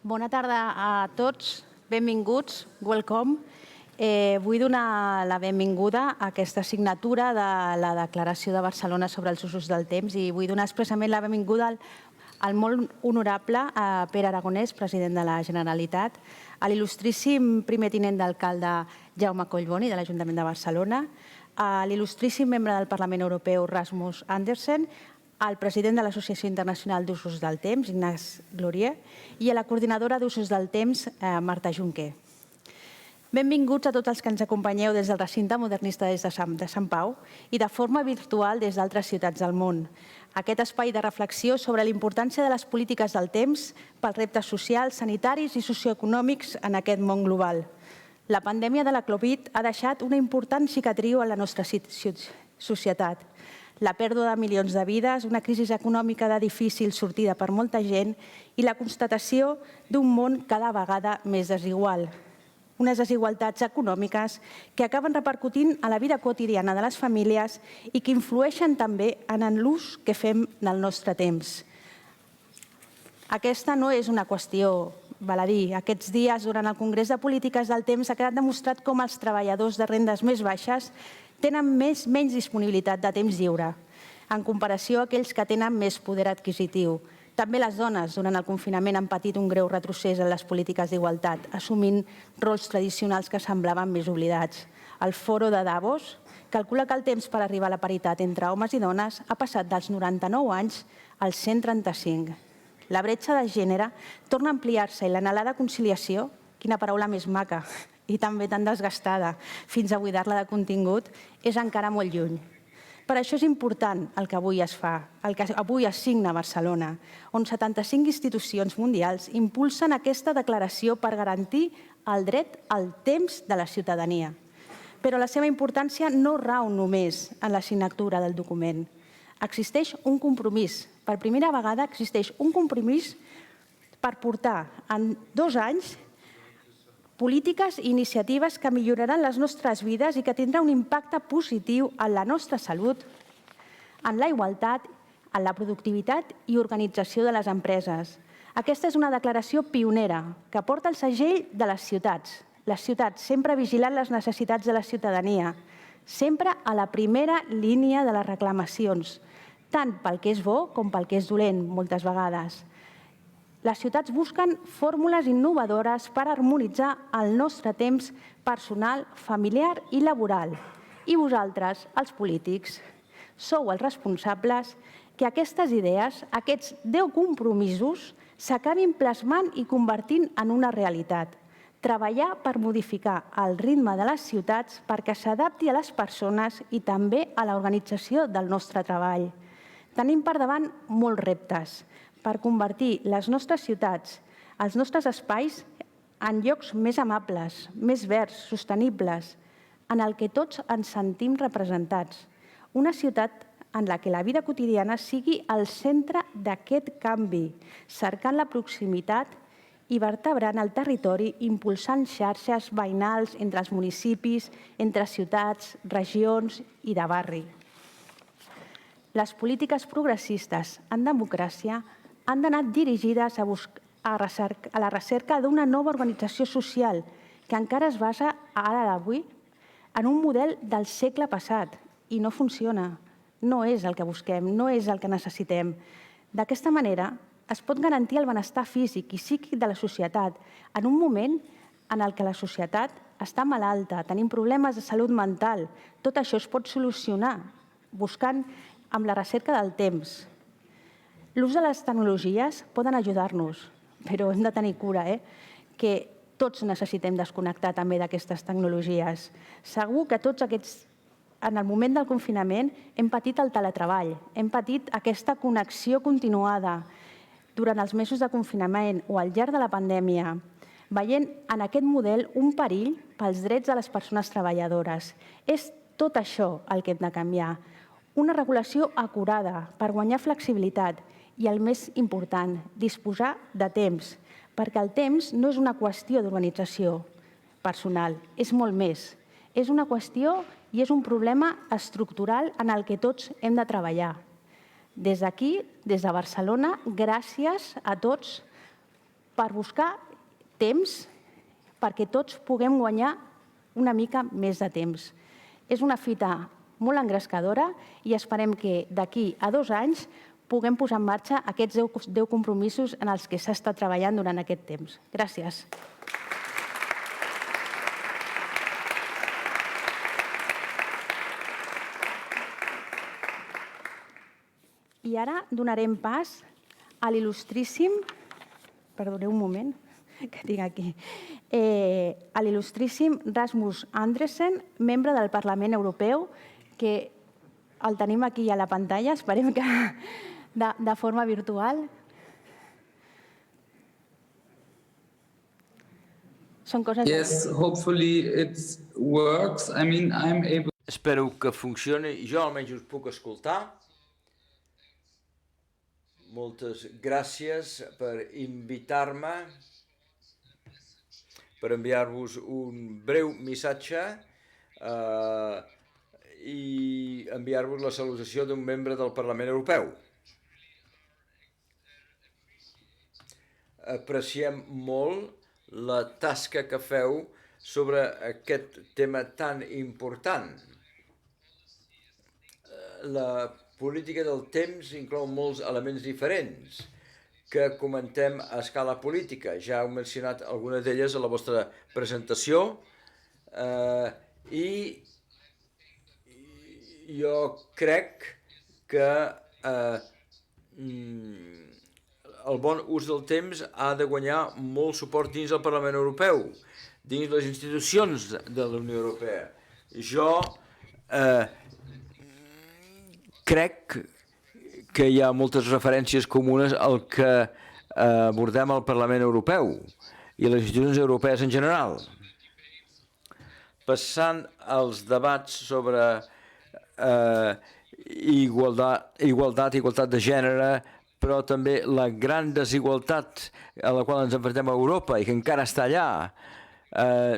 Bona tarda a tots, benvinguts, welcome. Vull donar la benvinguda a aquesta signatura de la Declaració de Barcelona sobre els usos del temps i vull donar expressament la benvinguda al molt honorable Pere Aragonès, president de la Generalitat, a l'il·lustríssim primer tinent d'alcalde Jaume Collboni, de l'Ajuntament de Barcelona, a l'il·lustríssim membre del Parlament Europeu Rasmus Andersen, al president de l'Associació Internacional d'Usos del Temps, Ignasi Glorier, i a la coordinadora d'Usos del Temps, Marta Junquer. Benvinguts a tots els que ens acompanyeu des del recinte modernista de Sant Pau i de forma virtual des d'altres ciutats del món. Aquest espai de reflexió sobre la importància de les polítiques del temps pels reptes socials, sanitaris i socioeconòmics en aquest món global. La pandèmia de la Covid ha deixat una important cicatriu a la nostra societat. La pèrdua de milions de vides, una crisi econòmica de difícil sortida per molta gent i la constatació d'un món cada vegada més desigual. Unes desigualtats econòmiques que acaben repercutint a la vida quotidiana de les famílies i que influeixen també en l'ús que fem del nostre temps. Aquesta no és una qüestió baladí. Aquests dies, durant el Congrés de Polítiques del Temps, ha quedat demostrat com els treballadors de rendes més baixes tenen menys disponibilitat de temps lliure en comparació a aquells que tenen més poder adquisitiu. També les dones, durant el confinament, han patit un greu retrocés en les polítiques d'igualtat, assumint rols tradicionals que semblaven més oblidats. El Foro de Davos calcula que el temps per arribar a la paritat entre homes i dones ha passat dels 99 anys als 135. La bretxa de gènere torna a ampliar-se i l'anhelada conciliació, quina paraula més maca i també tan desgastada fins a buidar-la de contingut, és encara molt lluny. Per això és important el que avui es fa, el que avui es signa a Barcelona, on 75 institucions mundials impulsen aquesta declaració per garantir el dret al temps de la ciutadania. Però la seva importància no rau només en la signatura del document. Existeix un compromís. Per primera vegada existeix un compromís per portar en 2 anys polítiques i iniciatives que milloraran les nostres vides i que tindran un impacte positiu en la nostra salut, en la igualtat, en la productivitat i organització de les empreses. Aquesta és una declaració pionera que porta el segell de les ciutats sempre vigilant les necessitats de la ciutadania, sempre a la primera línia de les reclamacions, tant pel que és bo com pel que és dolent, moltes vegades. Les ciutats busquen fórmules innovadores per harmonitzar el nostre temps personal, familiar i laboral. I vosaltres, els polítics, sou els responsables que aquestes idees, aquests 10 compromisos, s'acabin plasmant i convertint en una realitat. Treballar per modificar el ritme de les ciutats perquè s'adapti a les persones i també a l'organització del nostre treball. Tenim per davant molts reptes per convertir les nostres ciutats, els nostres espais, en llocs més amables, més verds, sostenibles, en el que tots ens sentim representats. Una ciutat en la que la vida quotidiana sigui al centre d'aquest canvi, cercant la proximitat i vertebrant el territori, impulsant xarxes veïnals entre els municipis, entre ciutats, regions i de barri. Les polítiques progressistes en democràcia han d'anar dirigides a la recerca d'una nova organització social que encara es basa ara d'avui en un model del segle passat i no funciona. No és el que busquem, no és el que necessitem. D'aquesta manera es pot garantir el benestar físic i psíquic de la societat en un moment en què la societat està malalta, tenim problemes de salut mental. Tot això es pot solucionar buscant amb la recerca del temps. L'ús de les tecnologies poden ajudar-nos, però hem de tenir cura, que tots necessitem desconnectar també d'aquestes tecnologies. Segur que tots aquests, en el moment del confinament, hem patit el teletreball, hem patit aquesta connexió continuada durant els mesos de confinament o al llarg de la pandèmia, veient en aquest model un perill pels drets de les persones treballadores. És tot això el que hem de canviar. Una regulació acurada per guanyar flexibilitat i, el més important, disposar de temps, perquè el temps no és una qüestió d'organització personal, és molt més. És una qüestió i és un problema estructural en el que tots hem de treballar. Des d'aquí, des de Barcelona, gràcies a tots per buscar temps perquè tots puguem guanyar una mica més de temps. És una fita molt engrescadora i esperem que d'aquí a 2 anys puguem posar en marxa aquests 10 compromisos en els que s'ha estat treballant durant aquest temps. Gràcies. I ara donarem pas a l'il·lustríssim... Perdoneu un moment, que tinc aquí. A l'il·lustríssim Rasmus Andresen, membre del Parlament Europeu, que el tenim aquí a la pantalla, esperem que de forma virtual. Són coses... Yes, hopefully it works. I mean, I'm able... Espero que funcioni. Jo almenys us puc escoltar. Moltes gràcies per invitar-me, per enviar-vos un breu missatge i enviar-vos la salutació d'un membre del Parlament Europeu. Apreciem molt la tasca que feu sobre aquest tema tan important. La política del temps inclou molts elements diferents que comentem a escala política. Ja heu mencionat algunes d'elles a la vostra presentació i jo crec que el bon ús del temps ha de guanyar molt suport dins del Parlament Europeu, dins les institucions de la Unió Europea. Jo crec que hi ha moltes referències comunes al que abordem al Parlament Europeu i a les institucions europees en general. Passant als debats sobre igualtat de gènere, però també la gran desigualtat a la qual ens enfrontem a Europa i que encara està allà,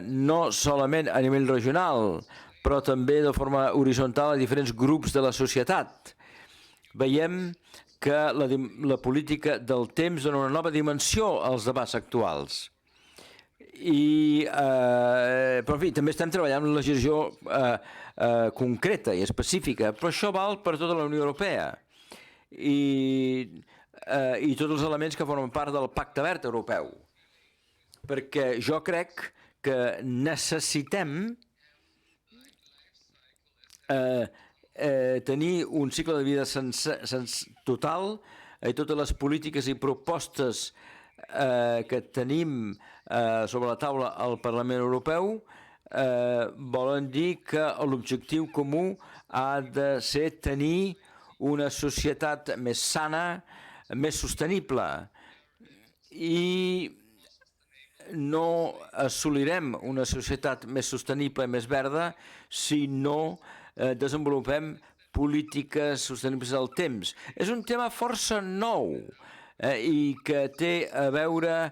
no solament a nivell regional, però també de forma horitzontal a diferents grups de la societat. Veiem que la política del temps dona una nova dimensió als debats actuals. Però, en fi, també estem treballant en una legislació concreta i específica, però això val per tota la Unió Europea i tots els elements que formen part del Pacte Verd Europeu. Perquè jo crec que necessitem tenir un cicle de vida total i totes les polítiques i propostes que tenim sobre la taula al Parlament Europeu volen dir que l'objectiu comú ha de ser tenir una societat més sana, més sostenible, i no assolirem una societat més sostenible i més verda si no desenvolupem polítiques sostenibles del temps. És un tema força nou i que té a veure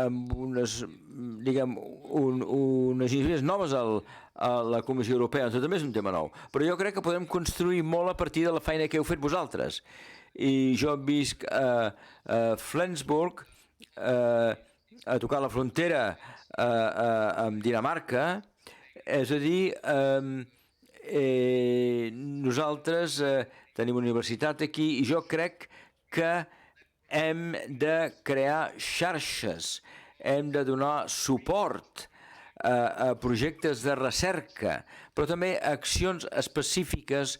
amb unes iniciatives noves a la Comissió Europea. Això també és un tema nou. Però jo crec que podem construir molt a partir de la feina que heu fet vosaltres. I jo visc a Flensburg, a tocar la frontera amb Dinamarca. És a dir, nosaltres tenim una universitat aquí i jo crec que hem de crear xarxes, hem de donar suport a projectes de recerca, però també a accions específiques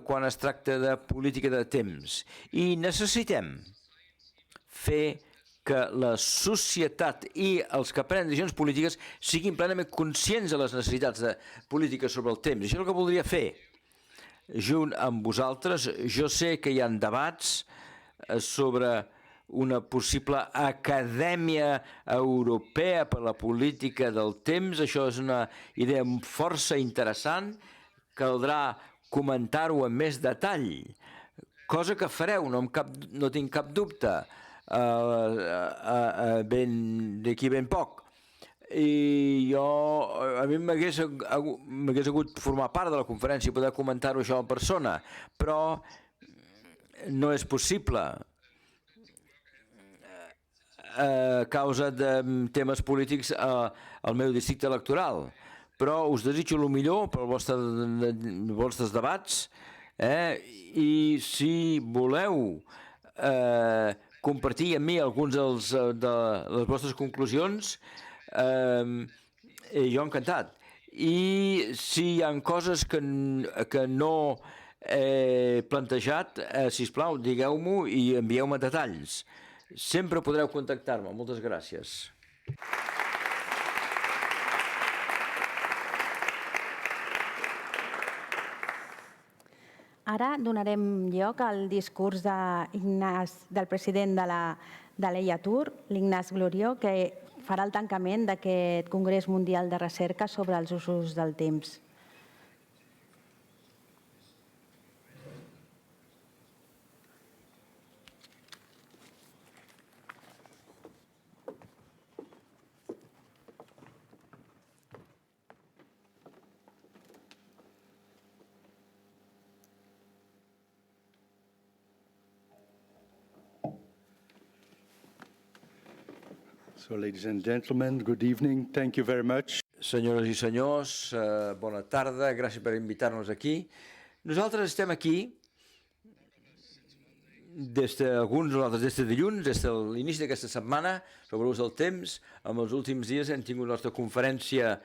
quan es tracta de política de temps. I necessitem fer que la societat i els que prenen decisions polítiques siguin plenament conscients de les necessitats de polítiques sobre el temps. Això és el que voldria fer junt amb vosaltres. Jo sé que hi ha debats sobre una possible acadèmia europea per la política del temps. Això és una idea força interessant. Caldrà comentar-ho amb més detall, cosa que fareu, no tinc cap dubte, d'aquí ben poc. I a mi m'hagués hagut formar part de la conferència i poder comentar-ho això en persona, però no és possible. a causa de temes polítics al meu districte electoral. Però us desitjo el millor per als vostres debats, i si voleu compartir amb mi alguns de les vostres conclusions, jo encantat. I si hi ha coses que no he plantejat, sisplau, digueu-m'ho i envieu-me detalls. Sempre podreu contactar-me. Moltes gràcies. Ara donarem lloc al discurs del president de l'EIATUR, l'Ignasi Glorió, que farà el tancament d'aquest Congrés Mundial de Recerca sobre els usos del temps. So, ladies and gentlemen, good evening. Thank you very much. Senyores i senyors, bona tarda. Gràcies per invitar-nos aquí. Nosaltres estem aquí des de dilluns, des de l'inici d'aquesta setmana, sobre l'ús del temps. En els últims dies hem tingut la nostra conferència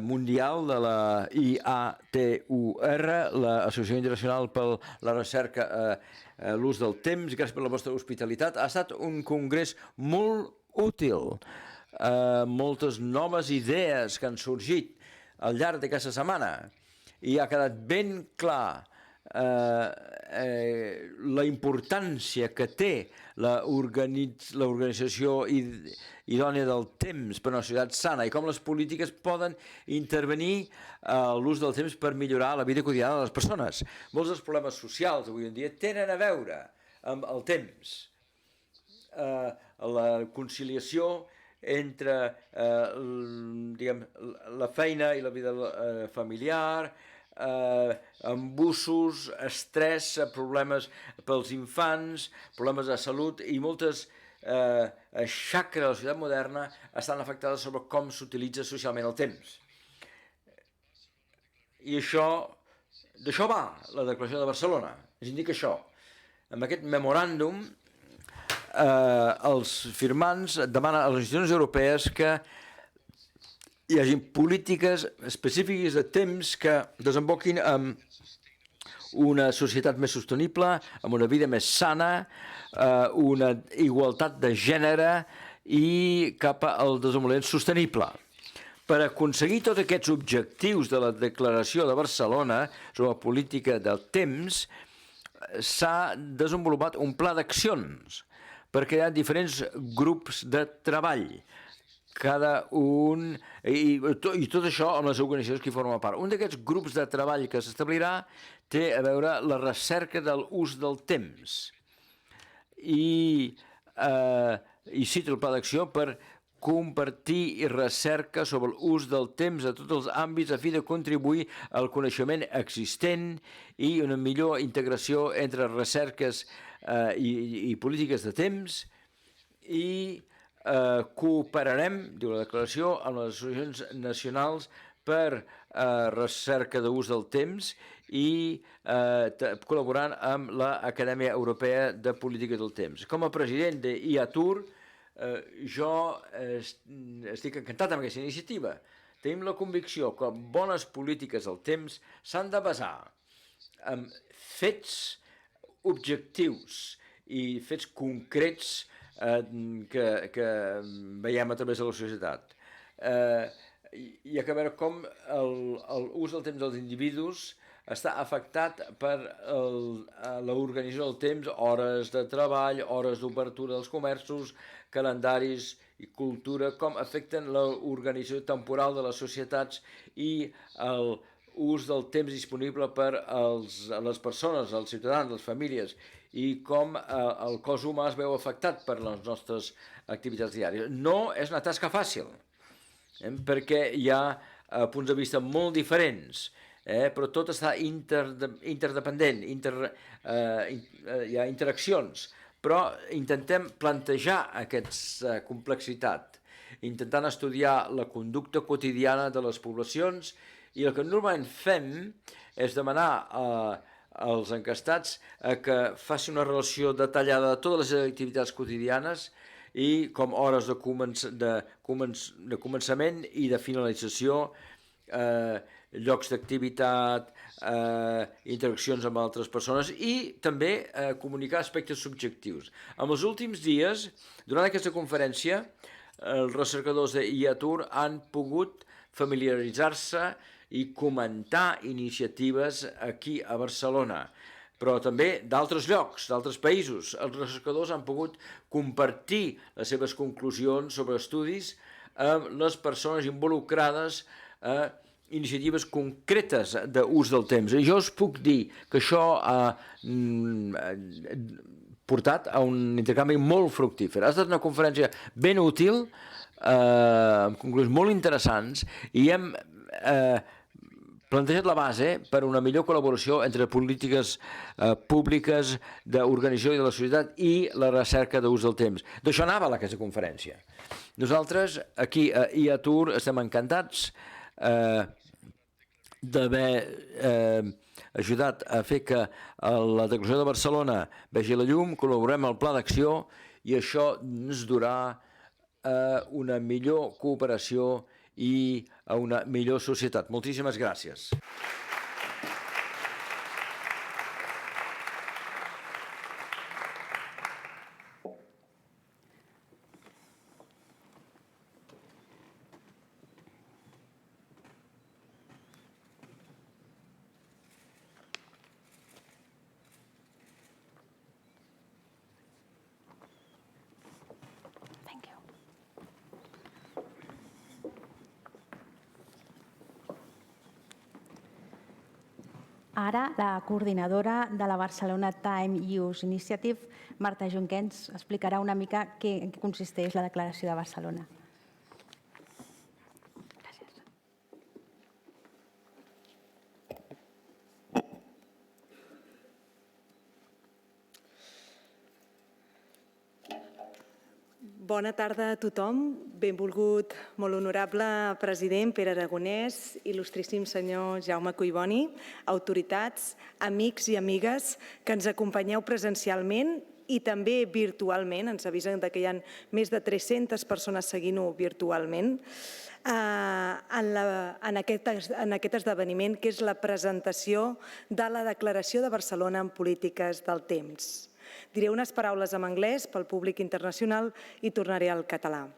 mundial de la IATUR, l'Associació Internacional per la Recerca l'ús del temps. Gràcies per la vostra hospitalitat. Ha estat un congrés molt útil. Moltes noves idees que han sorgit al llarg d'aquesta setmana i ha quedat ben clar la importància que té l'organització idònia del temps per a una societat sana i com les polítiques poden intervenir a l'ús del temps per millorar la vida quotidiana de les persones. Molts dels problemes socials avui en dia tenen a veure amb el temps. La conciliació entre la feina i la vida familiar, embussos, estrès, problemes pels infants, problemes de salut i moltes xacres de la societat moderna estan afectades sobre com s'utilitza socialment el temps. I d'això va la Declaració de Barcelona, ens indica això. Amb aquest memoràndum, els firmants demanen a les institucions europees que hi hagi polítiques específiques de temps que desemboquin en una societat més sostenible, amb una vida més sana, una igualtat de gènere i cap al desenvolupament sostenible. Per aconseguir tots aquests objectius de la Declaració de Barcelona sobre la política del temps, s'ha desenvolupat un pla d'accions per crear diferents grups de treball, cada un, i tot això amb les organitzacions que hi formen part. Un d'aquests grups de treball que s'establirà té a veure la recerca de l'ús del temps. I cito el pla d'acció per compartir recerca sobre l'ús del temps a tots els àmbits a fi de contribuir al coneixement existent i una millor integració entre recerques i polítiques de temps i cooperarem, diu la declaració, amb les associacions nacionals per recerca d'ús del temps i col·laborant amb l'Acadèmia Europea de Política del Temps. Com a president de IATUR, jo estic encantat amb aquesta iniciativa. Tenim la convicció que bones polítiques del temps s'han de basar en fets objectius i fets concrets que veiem a través de la societat. Hi ha que veure com l'ús del temps dels individus està afectat per l'organització del temps, hores de treball, hores d'obertura dels comerços, calendaris i cultura, com afecten l'organització temporal de les societats i l'ús del temps disponible per a les persones, als ciutadans, les famílies, i com el cos humà es veu afectat per les nostres activitats diàries. No és una tasca fàcil, perquè hi ha punts de vista molt diferents, però tot està interdependent, hi ha interaccions però intentem plantejar aquesta complexitat, intentant estudiar la conducta quotidiana de les poblacions, i el que normalment fem és demanar als encastats que faci una relació detallada de totes les activitats quotidianes i com hores de començament i de finalització, llocs d'activitat, interaccions amb altres persones i també comunicar aspectes subjectius. En els últims dies, durant aquesta conferència, els recercadors d'IATUR han pogut familiaritzar-se i comentar iniciatives aquí a Barcelona, però també d'altres llocs, d'altres països. Els recercadors han pogut compartir les seves conclusions sobre estudis amb les persones involucrades a iniciatives concretes d'ús del temps. I jo us puc dir que això ha portat a un intercanvi molt fructífer. Ha estat una conferència ben útil, amb conclusions molt interessants, i hem plantejat la base per a una millor col·laboració entre polítiques públiques, d'organització i de la societat i la recerca d'ús del temps. D'això anava aquesta conferència. Nosaltres, aquí a IATUR, estem encantats d'haver ajudat a fer que la Declaració de Barcelona vegi la llum, col·laborem al Pla d'Acció i això ens durà a una millor cooperació i a una millor societat. Moltíssimes gràcies. Ara, la coordinadora de la Barcelona Time Use Initiative, Marta Jonquens, explicarà una mica en què consisteix la Declaració de Barcelona. Gràcies. Bona tarda a tothom. Benvolgut, molt honorable president Pere Aragonès, il·lustríssim senyor Jaume Collboni, autoritats, amics i amigues que ens acompanyeu presencialment i també virtualment. Ens avisen que hi ha més de 300 persones seguint-ho virtualment en aquest esdeveniment, que és la presentació de la Declaració de Barcelona en polítiques del temps. Diré unes paraules en anglès pel públic internacional i tornaré al català.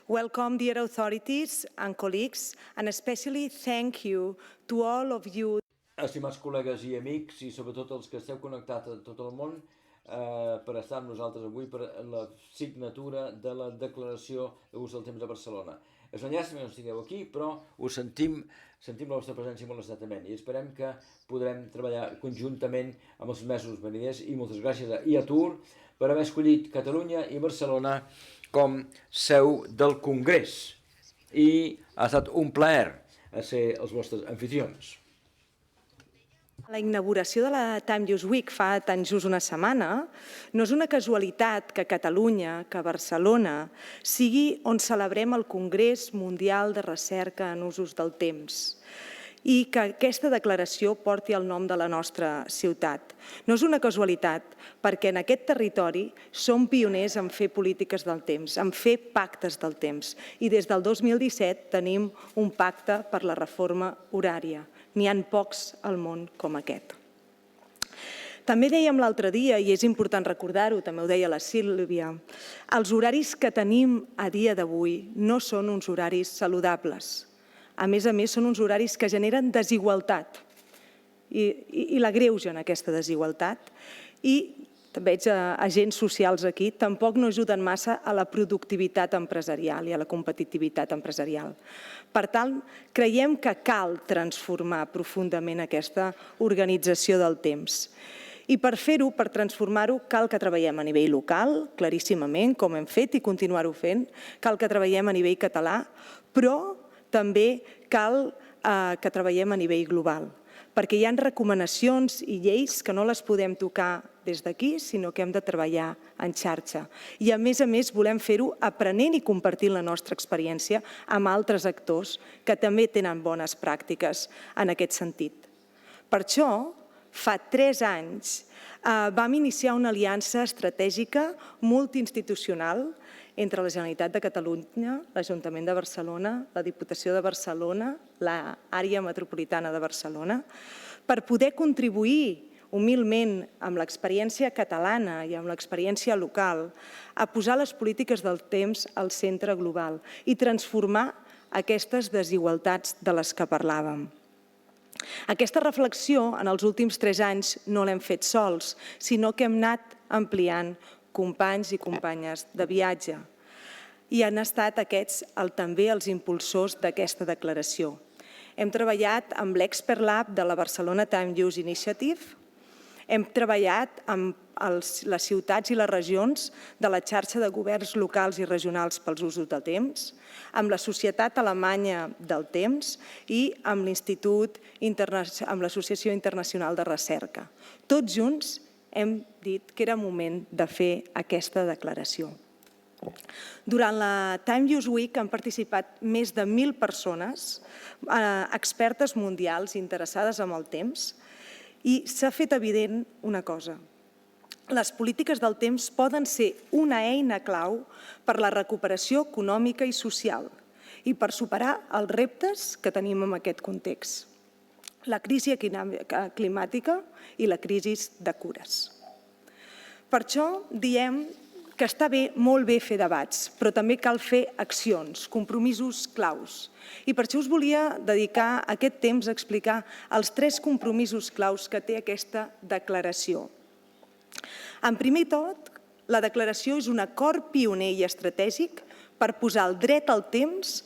Welcome, dear authorities and colleagues, and especially thank you to all of you. Estimats col·legues i amics, i sobretot els que esteu connectats a tot el món, per estar amb nosaltres avui per la signatura de la Declaració d'Ús del Temps de Barcelona. És una llàstima que no estigueu aquí, però us sentim la vostra presència molt estrictament i esperem que podrem treballar conjuntament amb els mesos veniders, i moltes gràcies a IATUR per haver escollit Catalunya i Barcelona com seu del Congrés, i ha estat un plaer ser els vostres anfitrions. La inauguració de la Time Use Week fa tan just una setmana no és una casualitat que Catalunya, que Barcelona, sigui on celebrem el Congrés Mundial de Recerca en Usos del Temps i que aquesta declaració porti el nom de la nostra ciutat. No és una casualitat, perquè en aquest territori som pioners en fer polítiques del temps, en fer pactes del temps, i des del 2017 tenim un pacte per la reforma horària. N'hi ha pocs al món com aquest. També dèiem l'altre dia, i és important recordar-ho, també ho deia la Sílvia, els horaris que tenim a dia d'avui no són uns horaris saludables. A més, són uns horaris que generen desigualtat i l'agreugen aquesta desigualtat. I veig agents socials aquí, tampoc no ajuden massa a la productivitat empresarial i a la competitivitat empresarial. Per tant, creiem que cal transformar profundament aquesta organització del temps. I per fer-ho, per transformar-ho, cal que treballem a nivell local, claríssimament, com hem fet i continuar-ho fent. Cal que treballem a nivell català, però també cal que treballem a nivell global, perquè hi ha recomanacions i lleis que no les podem tocar des d'aquí, sinó que hem de treballar en xarxa. I a més volem fer-ho aprenent i compartint la nostra experiència amb altres actors que també tenen bones pràctiques en aquest sentit. Per això, fa 3 anys, vam iniciar una aliança estratègica multiinstitucional entre la Generalitat de Catalunya, l'Ajuntament de Barcelona, la Diputació de Barcelona, l'Àrea Metropolitana de Barcelona, per poder contribuir humilment amb l'experiència catalana i amb l'experiència local a posar les polítiques del temps al centre global i transformar aquestes desigualtats de les que parlàvem. Aquesta reflexió en els últims 3 anys no l'hem fet sols, sinó que hem anat ampliant companys i companyes de viatge. I han estat aquests també els impulsors d'aquesta declaració. Hem treballat amb l'Expert Lab de la Barcelona Time Use Initiative, hem treballat amb les ciutats i les regions de la xarxa de governs locals i regionals pels usos del temps, amb la Societat Alemanya del Temps i amb l'Associació Internacional de Recerca. Tots junts hem dit que era moment de fer aquesta declaració. Durant la Time Use Week han participat més de 1.000 persones, expertes mundials interessades en el temps, i s'ha fet evident una cosa. Les polítiques del temps poden ser una eina clau per la recuperació econòmica i social i per superar els reptes que tenim en aquest context. La crisi climàtica i la crisi de cures. Per això diem que està molt bé fer debats, però també cal fer accions, compromisos claus. I per això us volia dedicar aquest temps a explicar els 3 compromisos claus que té aquesta declaració. En primer tot, la declaració és un acord pioner i estratègic per posar el dret al temps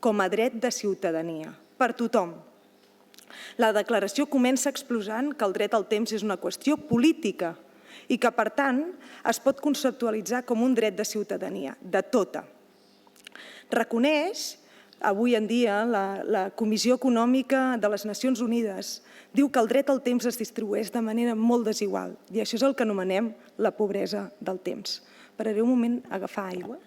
com a dret de ciutadania, per tothom. La declaració comença exposant que el dret al temps és una qüestió política i que, per tant, es pot conceptualitzar com un dret de ciutadania, de tota. Reconeix, avui en dia, la Comissió Econòmica de les Nacions Unides diu que el dret al temps es distribueix de manera molt desigual i això és el que anomenem la pobresa del temps. Pararé un moment a agafar aigua.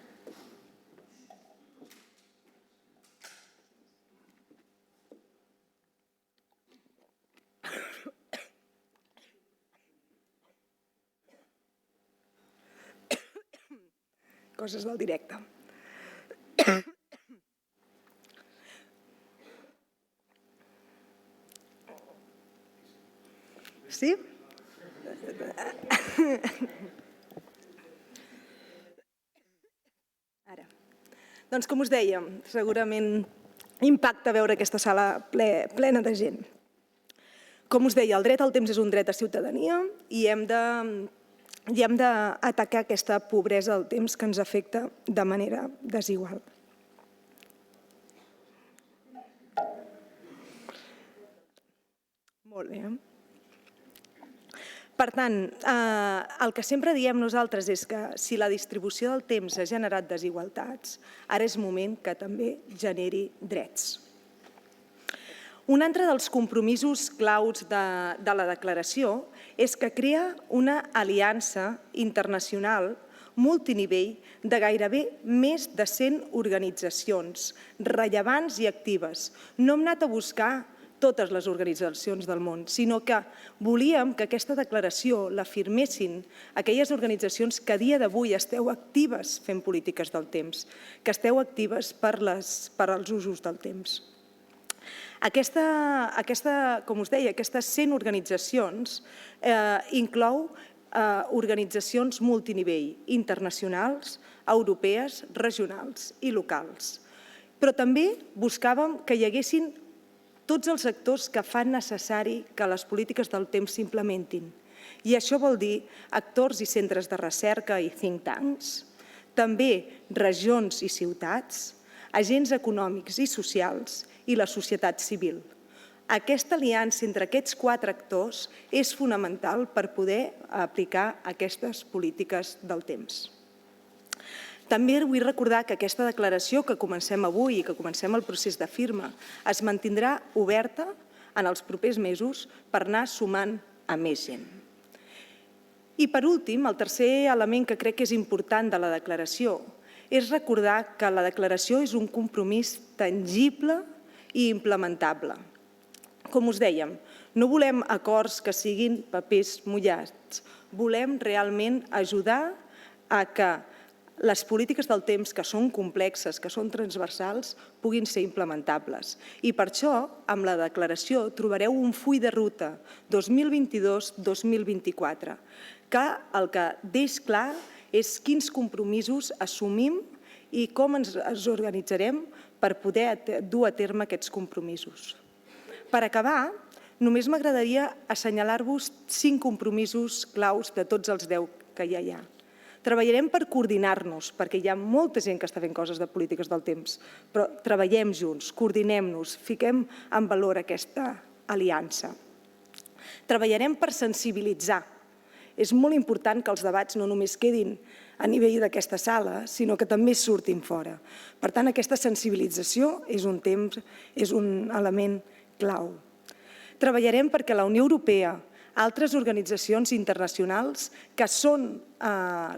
Coses del directe. Sí? Ara. Doncs com us dèiem, segurament impacta veure aquesta sala plena de gent. Com us deia, el dret al temps és un dret de ciutadania i hem d'atacar aquesta pobresa del temps que ens afecta de manera desigual. Molt bé. Per tant, el que sempre diem nosaltres és que si la distribució del temps ha generat desigualtats, ara és moment que també generi drets. Un altre dels compromisos claus de la declaració és que crea una aliança internacional multinivell de gairebé més de 100 organitzacions rellevants i actives. No hem anat a buscar totes les organitzacions del món, sinó que volíem que aquesta declaració la firmessin aquelles organitzacions que a dia d'avui esteu actives fent polítiques del temps, que esteu actives per als usos del temps. Com us deia, aquestes 100 organitzacions inclou organitzacions multinivell, internacionals, europees, regionals i locals. Però també buscàvem que hi haguessin tots els actors que fan necessari que les polítiques del temps s'implementin. I això vol dir actors i centres de recerca i think tanks, també regions i ciutats, agents econòmics i socials i la societat civil. Aquesta aliança entre aquests 4 actors és fonamental per poder aplicar aquestes polítiques del temps. També vull recordar que aquesta declaració que comencem avui i que comencem el procés de firma es mantindrà oberta en els propers mesos per anar sumant a més gent. I per últim, el tercer element que crec que és important de la declaració és recordar que la declaració és un compromís tangible i implementable. Com us dèiem, no volem acords que siguin papers mullats. Volem realment ajudar a que les polítiques del temps, que són complexes, que són transversals, puguin ser implementables. I per això, amb la declaració, trobareu un full de ruta 2022-2024, que el que deix clar és quins compromisos assumim i com ens organitzarem per poder dur a terme aquests compromisos. Per acabar, només m'agradaria assenyalar-vos 5 compromisos claus de tots els 10 que ja hi ha. Treballarem per coordinar-nos, perquè hi ha molta gent que està fent coses de polítiques del temps, però treballem junts, coordinem-nos, fiquem en valor aquesta aliança. Treballarem per sensibilitzar. És molt important que els debats no només quedin a nivell d'aquesta sala, sinó que també surtin fora. Per tant, aquesta sensibilització és un element clau. Treballarem perquè la Unió Europea, altres organitzacions internacionals que són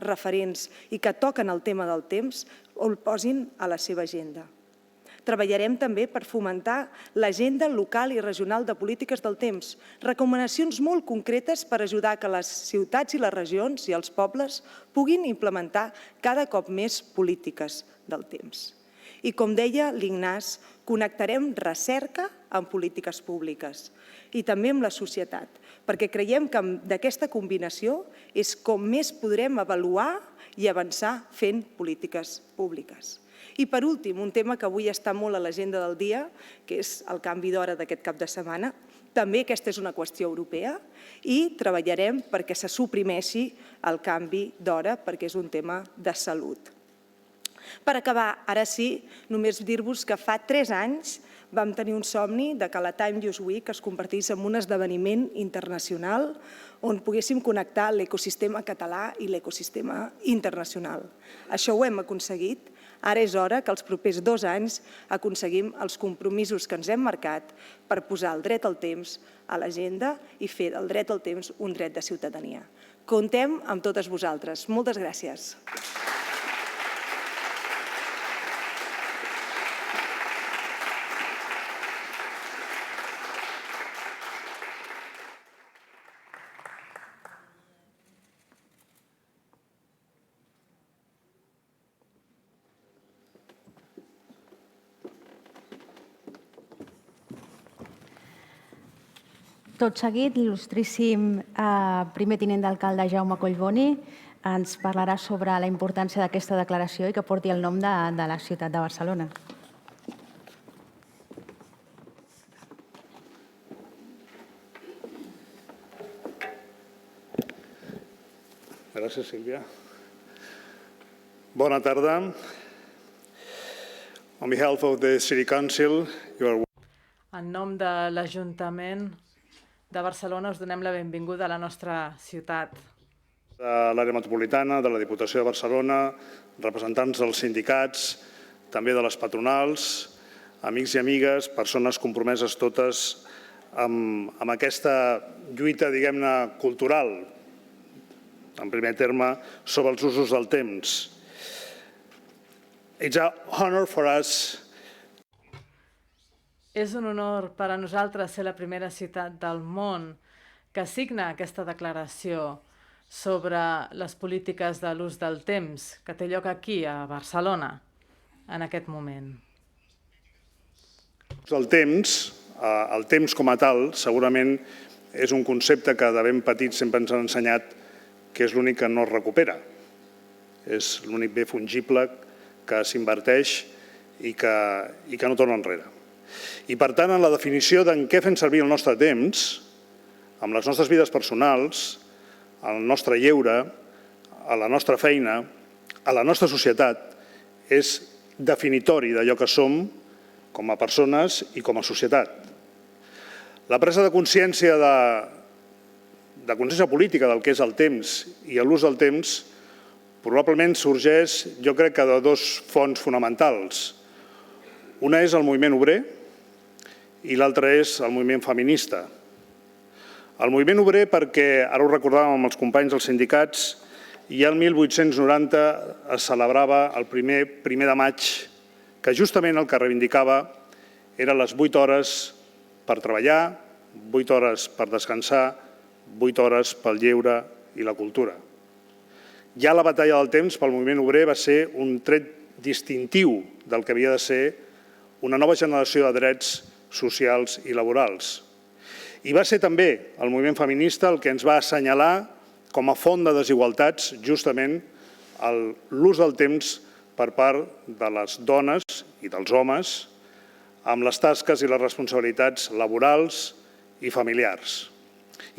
referents i que toquen el tema del temps el posin a la seva agenda. Treballarem també per fomentar l'agenda local i regional de polítiques del temps, recomanacions molt concretes per ajudar que les ciutats i les regions i els pobles puguin implementar cada cop més polítiques del temps. I com deia l'Ignàs, connectarem recerca amb polítiques públiques i també amb la societat, perquè creiem que d'aquesta combinació és com més podrem avaluar i avançar fent polítiques públiques. I per últim, un tema que avui està molt a l'agenda del dia, que és el canvi d'hora d'aquest cap de setmana. També aquesta és una qüestió europea i treballarem perquè se suprimeixi el canvi d'hora, perquè és un tema de salut. Per acabar, ara sí, només dir-vos que fa 3 anys vam tenir un somni que la Time News Week es convertís en un esdeveniment internacional on poguéssim connectar l'ecosistema català i l'ecosistema internacional. Això ho hem aconseguit. Ara és hora que els propers 2 anys aconseguim els compromisos que ens hem marcat per posar el dret al temps a l'agenda i fer del dret al temps un dret de ciutadania. Comptem amb totes vosaltres. Moltes gràcies. Tot seguit, l'il·lustríssim primer tinent d'alcalde Jaume Collboni ens parlarà sobre la importància d'aquesta declaració i que porti el nom de la ciutat de Barcelona. Gràcies, Sílvia. Bona tarda. On behalf of the City Council, en nom de l'Ajuntament de Barcelona us donem la benvinguda a la nostra ciutat. de l'àrea metropolitana, de la Diputació de Barcelona, representants dels sindicats, també de les patronals, amics i amigues, persones compromeses totes amb aquesta lluita, diguem-ne, cultural, en primer terme, sobre els usos del temps. It's an honor for us. És un honor per a nosaltres ser la primera ciutat del món que signa aquesta declaració sobre les polítiques de l'ús del temps, que té lloc aquí, a Barcelona, en aquest moment. El temps com a tal, segurament és un concepte que de ben petit sempre ens han ensenyat que és l'únic que no es recupera. És l'únic bé fungible que s'inverteix i que no torna enrere. I per tant, en la definició d'en què fem servir el nostre temps, amb les nostres vides personals, al nostre lleure, a la nostra feina, a la nostra societat, és definitori d'allò que som com a persones i com a societat. La presa de consciència política del que és el temps i l'ús del temps probablement sorgeix, jo crec que de dos fonts fonamentals. Una és el moviment obrer i l'altra és el moviment feminista. El moviment obrer, perquè ara ho recordàvem amb els companys dels sindicats, ja el 1890 es celebrava el primer de maig, que justament el que reivindicava eren les 8 hores per treballar, 8 hores per descansar, 8 hores pel lleure i la cultura. Ja la batalla del temps pel moviment obrer va ser un tret distintiu del que havia de ser una nova generació de drets socials i laborals. I va ser també el moviment feminista el que ens va assenyalar com a font de desigualtats justament l'ús del temps per part de les dones i dels homes amb les tasques i les responsabilitats laborals i familiars.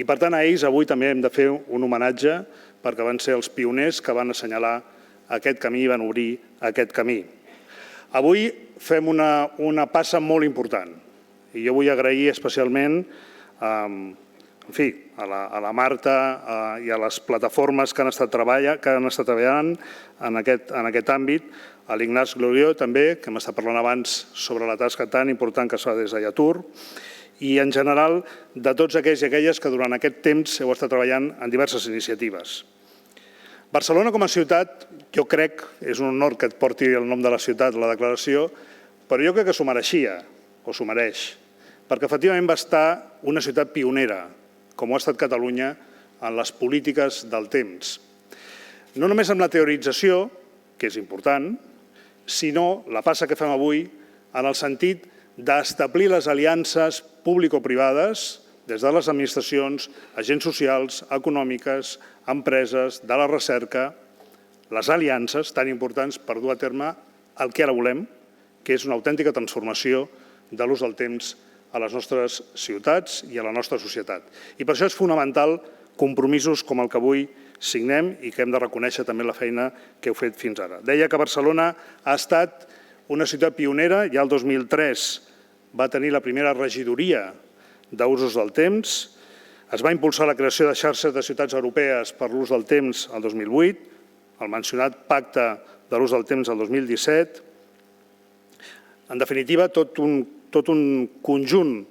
I per tant a ells avui també hem de fer un homenatge perquè van ser els pioners que van assenyalar aquest camí i van obrir aquest camí. Avui fem una passa molt important i jo vull agrair especialment a la Marta i a les plataformes que han estat treballant en aquest àmbit, a l'Ignasi Glorió també, que m'està parlant abans sobre la tasca tan important que es fa des de Yatur, i en general de tots aquells i aquelles que durant aquest temps heu estat treballant en diverses iniciatives. Barcelona com a ciutat, jo crec, és un honor que et porti el nom de la ciutat, la declaració, però jo crec que s'ho mereixia, o s'ho mereix, perquè efectivament va estar una ciutat pionera, com ho ha estat Catalunya, en les polítiques del temps. No només amb la teorització, que és important, sinó la passa que fem avui en el sentit d'establir les aliances público-privades des de les administracions, agents socials, econòmiques, empreses, de la recerca, les aliances tan importants per dur a terme el que ara volem, que és una autèntica transformació de l'ús del temps a les nostres ciutats i a la nostra societat. I per això és fonamental compromisos com el que avui signem i que hem de reconèixer també la feina que heu fet fins ara. Deia que Barcelona ha estat una ciutat pionera, ja el 2003 va tenir la primera regidoria d'usos del temps, es va impulsar la creació de xarxes de ciutats europees per l'ús del temps el 2008, el mencionat Pacte de l'ús del temps el 2017. En definitiva, tot un conjunt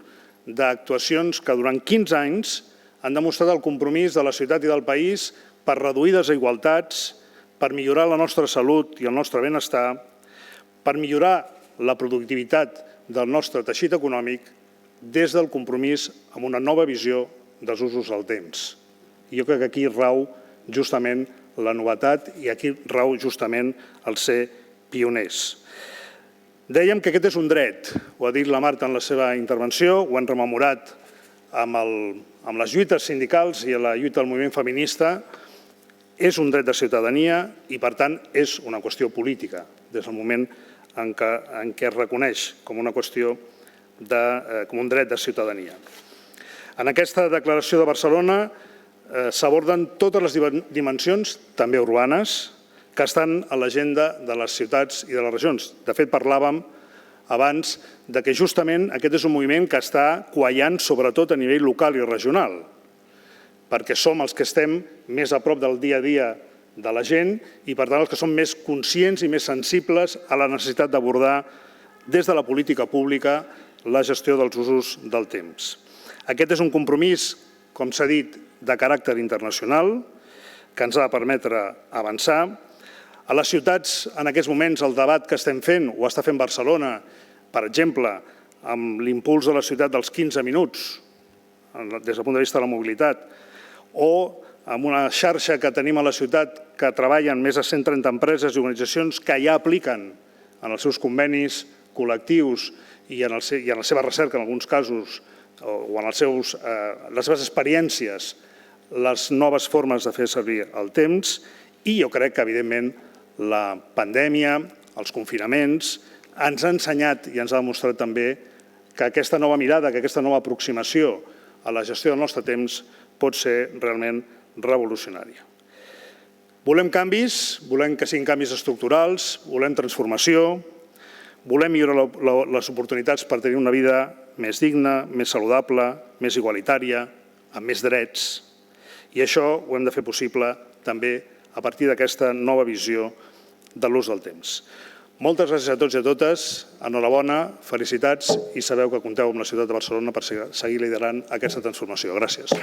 d'actuacions que durant 15 anys han demostrat el compromís de la ciutat i del país per reduir desigualtats, per millorar la nostra salut i el nostre benestar, per millorar la productivitat del nostre teixit econòmic des del compromís amb una nova visió dels usos del temps. I jo crec que aquí rau justament la novetat i aquí rau justament el ser pioners. Dèiem que aquest és un dret, ho ha dit la Marta en la seva intervenció, ho han rememorat amb les lluites sindicals i la lluita del moviment feminista, és un dret de ciutadania i, per tant, és una qüestió política, des del moment en què es reconeix com una qüestió, com un dret de ciutadania. En aquesta declaració de Barcelona s'aborden totes les dimensions, també urbanes, que estan a l'agenda de les ciutats i de les regions. De fet, parlàvem abans que justament aquest és un moviment que està quallant sobretot a nivell local i regional, perquè som els que estem més a prop del dia a dia de la gent i, per tant, els que som més conscients i més sensibles a la necessitat d'abordar des de la política pública la gestió dels usos del temps. Aquest és un compromís, com s'ha dit, de caràcter internacional, que ens ha de permetre avançar. A les ciutats, en aquests moments, el debat que estem fent, ho està fent Barcelona, per exemple, amb l'impuls de la ciutat dels 15 minuts, des del punt de vista de la mobilitat, o amb una xarxa que tenim a la ciutat que treballen més de 130 empreses i organitzacions que ja apliquen en els seus convenis col·lectius i en la seva recerca, en alguns casos, o en les seves experiències, les noves formes de fer servir el temps. I jo crec que, evidentment, la pandèmia, els confinaments, ens ha ensenyat i ens ha demostrat també que aquesta nova mirada, que aquesta nova aproximació a la gestió del nostre temps pot ser realment revolucionària. Volem canvis, volem que siguin canvis estructurals, volem transformació, volem millorar les oportunitats per tenir una vida més digna, més saludable, més igualitària, amb més drets. I això ho hem de fer possible també a partir d'aquesta nova visió de l'ús del temps. Moltes gràcies a tots i a totes, enhorabona, felicitats i sabeu que compteu amb la ciutat de Barcelona per seguir liderant aquesta transformació. Gràcies.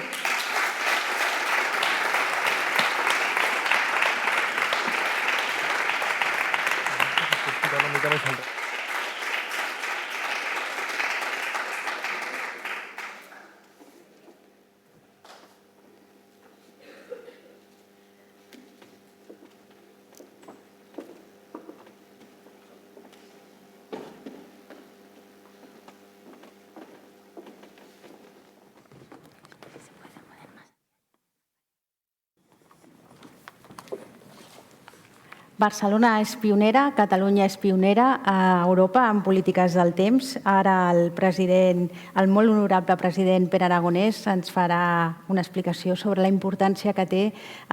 Barcelona és pionera, Catalunya és pionera a Europa en polítiques del temps. Ara el molt honorable president Pere Aragonès ens farà una explicació sobre la importància que té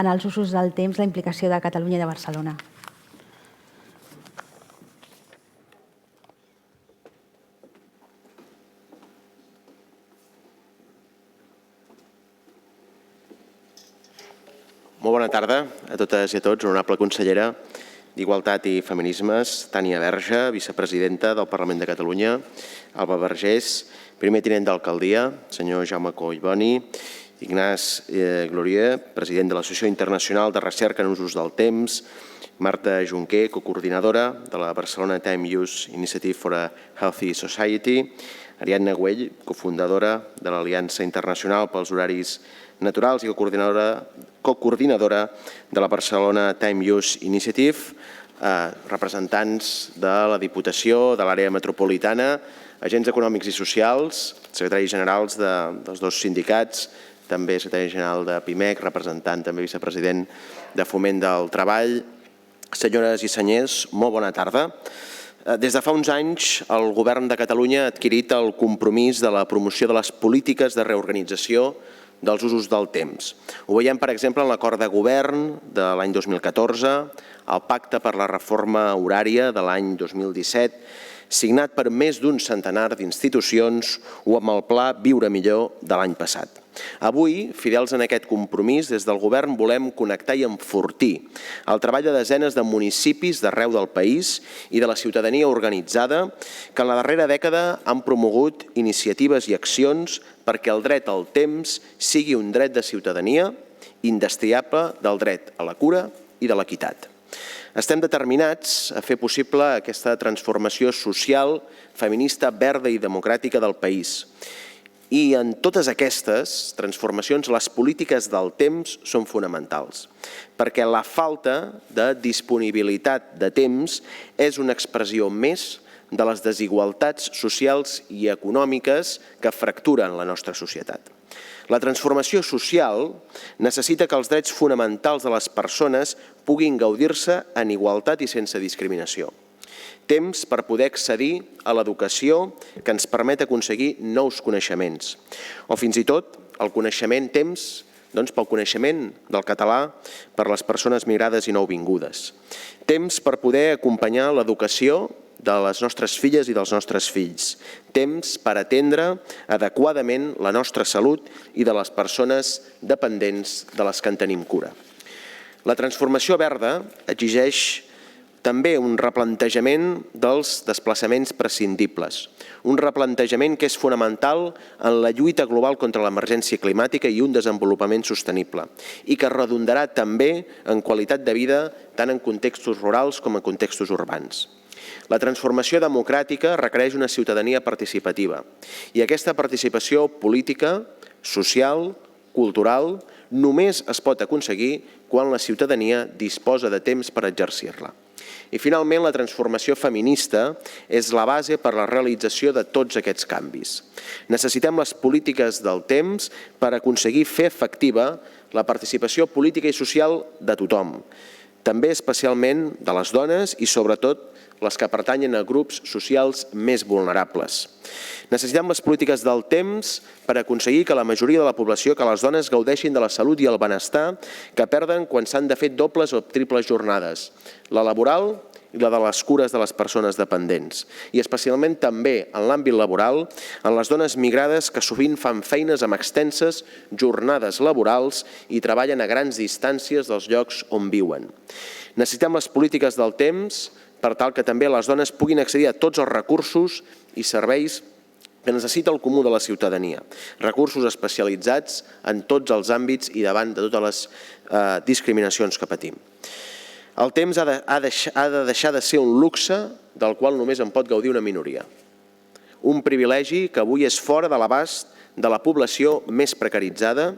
en els usos del temps la implicació de Catalunya i de Barcelona. Molt bona tarda a totes i a tots. Honorable consellera d'Igualtat i Feminismes, Tània Verge, vicepresidenta del Parlament de Catalunya, Alba Vergés, primer tinent d'alcaldia, senyor Jaume Collboni, Ignàs Glorier, president de l'Associació Internacional de Recerca en Usos del Temps, Marta Junquer, cocoordinadora de la Barcelona Time Use Initiative for a Healthy Society, Ariadna Güell, cofundadora de l'Aliança Internacional pels Horaris Naturals i cocoordinadora de la Barcelona Time Use Initiative, representants de la Diputació, de l'àrea metropolitana, agents econòmics i socials, secretaris generals dels dos sindicats, també secretari general de PIMEC, representant també vicepresident de Foment del Treball. Senyores i senyors, molt bona tarda. Des de fa uns anys, el Govern de Catalunya ha adquirit el compromís de la promoció de les polítiques de reorganització dels usos del temps. Ho veiem, per exemple, en l'acord de govern de l'any 2014, el Pacte per la Reforma Horària de l'any 2017, signat per més d'un centenar d'institucions, o amb el Pla Viure Millor de l'any passat. Avui, fidels en aquest compromís, des del Govern volem connectar i enfortir el treball de desenes de municipis d'arreu del país i de la ciutadania organitzada que en la darrera dècada han promogut iniciatives i accions perquè el dret al temps sigui un dret de ciutadania indestriable del dret a la cura i de l'equitat. Estem determinats a fer possible aquesta transformació social, feminista, verda i democràtica del país. I en totes aquestes transformacions, les polítiques del temps són fonamentals, perquè la falta de disponibilitat de temps és una expressió més de les desigualtats socials i econòmiques que fracturen la nostra societat. La transformació social necessita que els drets fonamentals de les persones puguin gaudir-se en igualtat i sense discriminació. Temps per poder accedir a l'educació que ens permet aconseguir nous coneixements. O fins i tot el coneixement temps pel coneixement del català per les persones migrades i nouvingudes. Temps per poder acompanyar l'educació de les nostres filles i dels nostres fills. Temps per atendre adequadament la nostra salut i de les persones dependents de les que en tenim cura. La transformació verda exigeix també un replantejament dels desplaçaments prescindibles, un replantejament que és fonamental en la lluita global contra l'emergència climàtica i un desenvolupament sostenible, i que redundarà també en qualitat de vida tant en contextos rurals com en contextos urbans. La transformació democràtica requereix una ciutadania participativa, i aquesta participació política, social, cultural, només es pot aconseguir quan la ciutadania disposa de temps per exercir-la. I finalment, la transformació feminista és la base per a la realització de tots aquests canvis. Necessitem les polítiques del temps per aconseguir fer efectiva la participació política i social de tothom, també especialment de les dones i sobretot les que pertanyen a grups socials més vulnerables. Necessitem les polítiques del temps per aconseguir que la majoria de la població, que les dones gaudeixin de la salut i el benestar que perden quan s'han de fer dobles o triples jornades, la laboral i la de les cures de les persones dependents. I especialment també en l'àmbit laboral, en les dones migrades que sovint fan feines amb extenses jornades laborals i treballen a grans distàncies dels llocs on viuen. Necessitem les polítiques del temps per tal que també les dones puguin accedir a tots els recursos i serveis que necessita el comú de la ciutadania, recursos especialitzats en tots els àmbits i davant de totes les discriminacions que patim. El temps ha de deixar de ser un luxe del qual només en pot gaudir una minoria. Un privilegi que avui és fora de l'abast de la població més precaritzada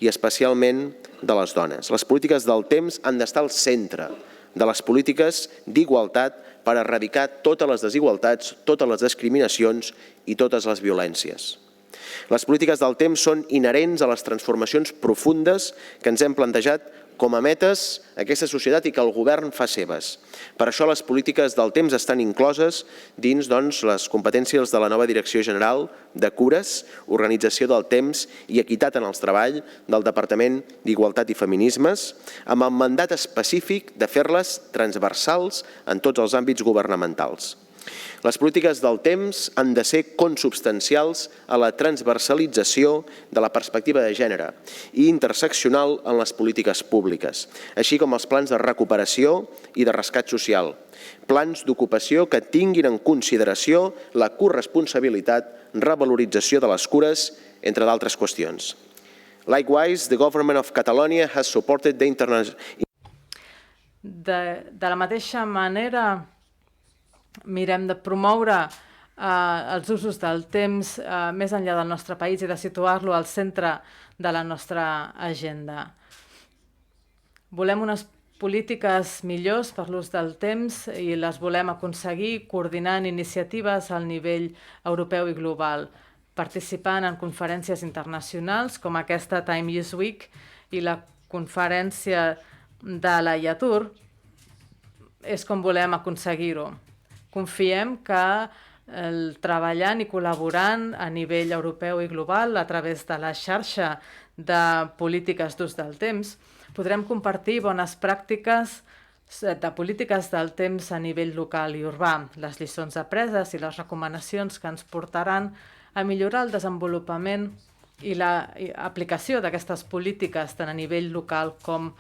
i especialment de les dones. Les polítiques del temps han d'estar al centre de les polítiques d'igualtat per erradicar totes les desigualtats, totes les discriminacions i totes les violències. Les polítiques del temps són inherents a les transformacions profundes que ens hem plantejat com a metes a aquesta societat i que el govern fa seves. Per això les polítiques del temps estan incloses dins les competències de la nova Direcció General de Cures, Organització del Temps i Equitat en el Treball del Departament d'Igualtat i Feminismes, amb el mandat específic de fer-les transversals en tots els àmbits governamentals. Les polítiques del temps han de ser consubstancials a la transversalització de la perspectiva de gènere i interseccional en les polítiques públiques, així com els plans de recuperació i de rescat social, plans d'ocupació que tinguin en consideració la corresponsabilitat, revalorització de les cures, entre d'altres qüestions. Likewise, the Government of Catalonia has supported the international... De la mateixa manera, mirem de promoure els usos del temps més enllà del nostre país i de situar-lo al centre de la nostra agenda. Volem unes polítiques millors per l'ús del temps i les volem aconseguir coordinant iniciatives al nivell europeu i global, participant en conferències internacionals com aquesta Time Use Week i la conferència de la IATUR. És com volem aconseguir-ho. Confiem que treballant i col·laborant a nivell europeu i global a través de la xarxa de polítiques d'ús del temps podrem compartir bones pràctiques de polítiques del temps a nivell local i urbà, les lliçons apreses i les recomanacions que ens portaran a millorar el desenvolupament i l'aplicació d'aquestes polítiques tant a nivell local com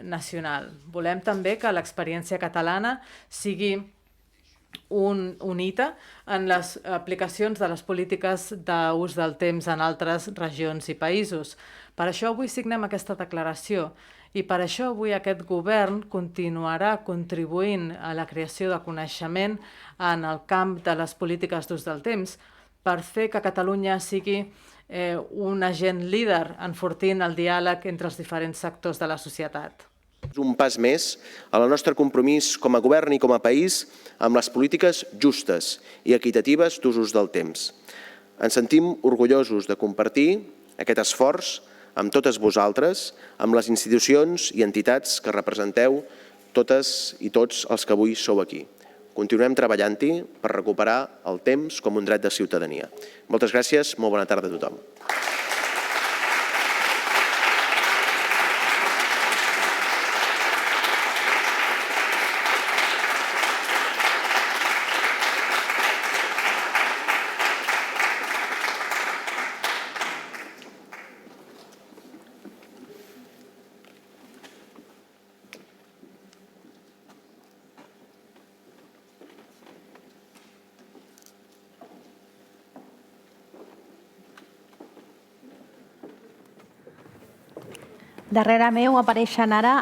nacional. Volem també que l'experiència catalana sigui un hito en les aplicacions de les polítiques d'ús del temps en altres regions i països. Per això avui signem aquesta declaració i per això avui aquest govern continuarà contribuint a la creació de coneixement en el camp de les polítiques d'ús del temps per fer que Catalunya sigui un agent líder enfortint el diàleg entre els diferents sectors de la societat. És un pas més al nostre compromís com a govern i com a país amb les polítiques justes i equitatives d'usos del temps. Ens sentim orgullosos de compartir aquest esforç amb totes vosaltres, amb les institucions i entitats que representeu totes i tots els que avui sou aquí. Continuem treballant-hi per recuperar el temps com un dret de ciutadania. Moltes gràcies, molt bona tarda a tothom. Darrere meu apareixen ara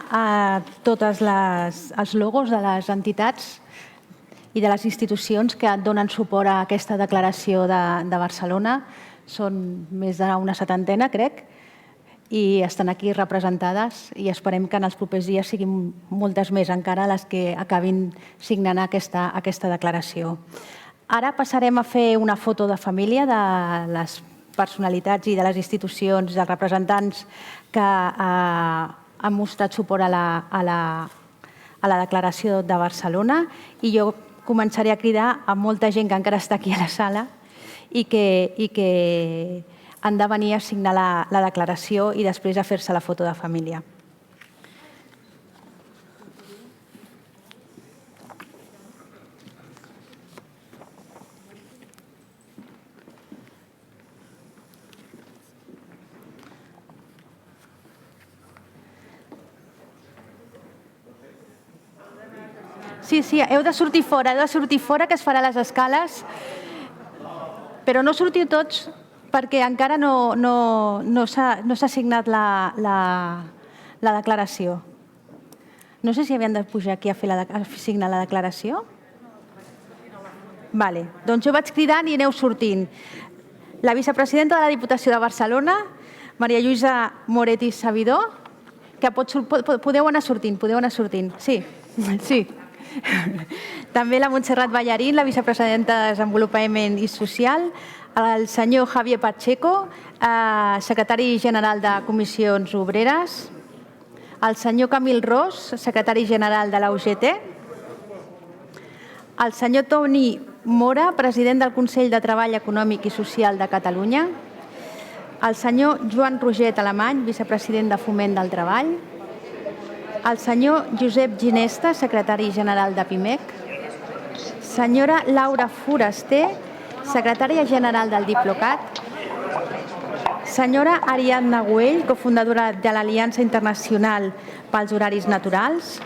tots els logos de les entitats i de les institucions que donen suport a aquesta declaració de Barcelona. Són més d'una setantena, crec, i estan aquí representades i esperem que en els propers dies siguin moltes més encara les que acabin signant aquesta declaració. Ara passarem a fer una foto de família de les personalitats i de les institucions, dels representants que han mostrat suport a la declaració de Barcelona i jo començaré a cridar a molta gent que encara està aquí a la sala i que han de venir a signar la declaració i després a fer-se la foto de família. Sí, heu de sortir fora, que es farà a les escales, però no sortiu tots perquè encara no s'ha signat la declaració. No sé si havien de pujar aquí a signar la declaració. Vale, doncs jo vaig cridant i aneu sortint. La vicepresidenta de la Diputació de Barcelona, Maria Lluïsa Moretti Sabidor, que podeu anar sortint, sí. També la Montserrat Ballarín, la vicepresidenta de Desenvolupament i Social, el senyor Javier Pacheco, secretari general de Comissions Obreres, el senyor Camil Ros, secretari general de la UGT, el senyor Toni Mora, president del Consell de Treball Econòmic i Social de Catalunya, el senyor Joan Roget Alemany, vicepresident de Foment del Treball, el senyor Josep Ginesta, secretari general de PIMEC, senyora Laura Foraster, secretària general del Diplocat, senyora Ariadna Güell, cofundadora de l'Aliança Internacional pels Horaris Naturals,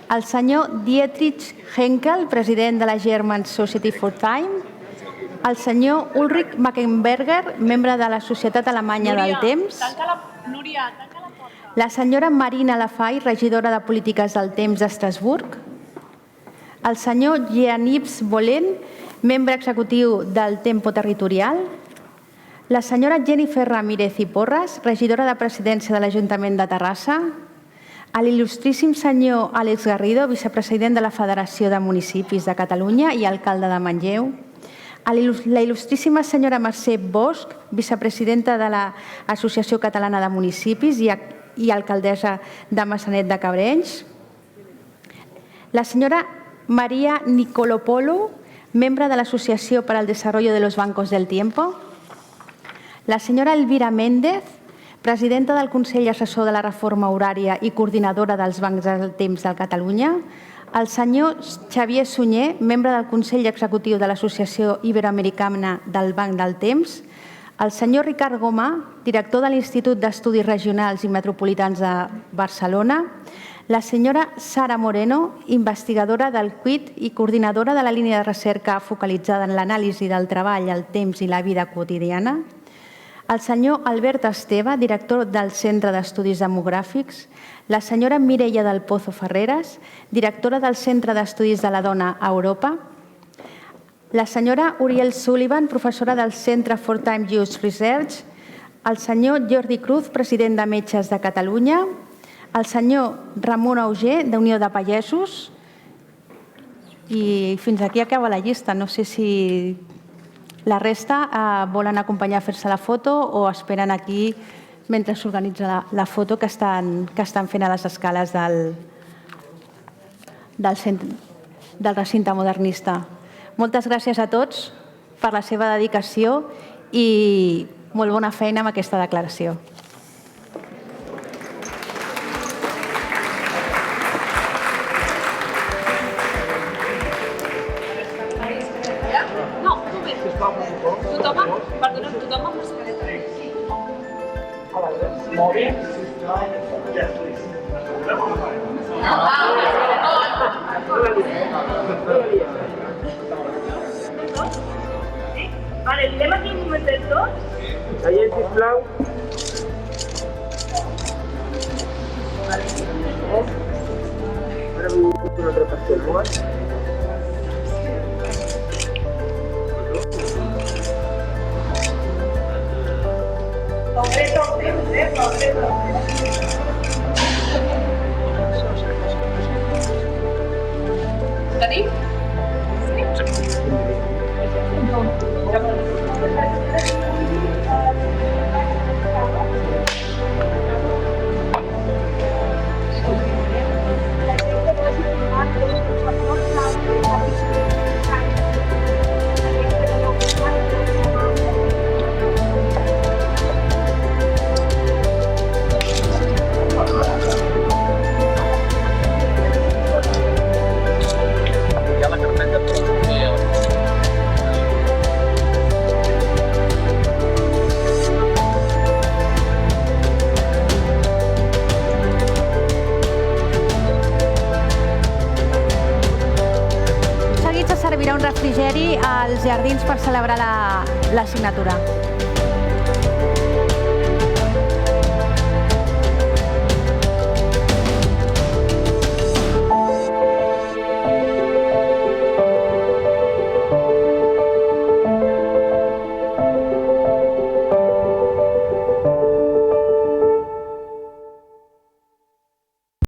el senyor Dietrich Henkel, president de la German Society for Time, el senyor Ulrich Mackenberger, membre de la Societat Alemanya del Temps, la senyora Marina Lafay, regidora de Polítiques del Temps d'Estrasburg, el senyor Jean-Yves Bollen, membre executiu del Tempo Territorial, la senyora Jennifer Ramírez i Porras, regidora de Presidència de l'Ajuntament de Terrassa, l'il·lustríssim senyor Àlex Garrido, vicepresident de la Federació de Municipis de Catalunya i alcalde de Manlleu, la il·lustríssima senyora Mercè Bosch, vicepresidenta de l'Associació Catalana de Municipis i alcaldessa de Maçanet de Cabrenys, la senyora Maria Nicolopolo, membre de l'Associació per al Desarrollo de los Bancos del Tiempo, la senyora Elvira Méndez, presidenta del Consell Assessor de la Reforma Horària i coordinadora dels Bancs del Temps de Catalunya, el senyor Xavier Sunyer, membre del Consell Executiu de l'Associació Iberoamericana del Banc del Temps, el senyor Ricard Gomà, director de l'Institut d'Estudis Regionals i Metropolitans de Barcelona, la senyora Sara Moreno, investigadora del CUIT i coordinadora de la línia de recerca focalitzada en l'anàlisi del treball, el temps i la vida quotidiana, el senyor Albert Esteve, director del Centre d'Estudis Demogràfics, la senyora Mireia del Pozo Ferreres, directora del Centre d'Estudis de la Dona a Europa, la senyora Uriel Sullivan, professora del Centre for Time Use Research, el senyor Jordi Cruz, president de Metges de Catalunya, el senyor Ramon Auger, d'Unió de Pagesos, i fins aquí acaba la llista. No sé si la resta volen acompanyar a fer-se la foto o esperen aquí mentre s'organitza la foto que estan fent a les escales del recinte modernista. Moltes gràcies a tots per la seva dedicació i molt bona feina amb aquesta declaració. Vale, anem aquí un momentet tots. Allà, sisplau. Ara vull una altra persona. Tenim? Sí. Frigeri als jardins per celebrar la signatura.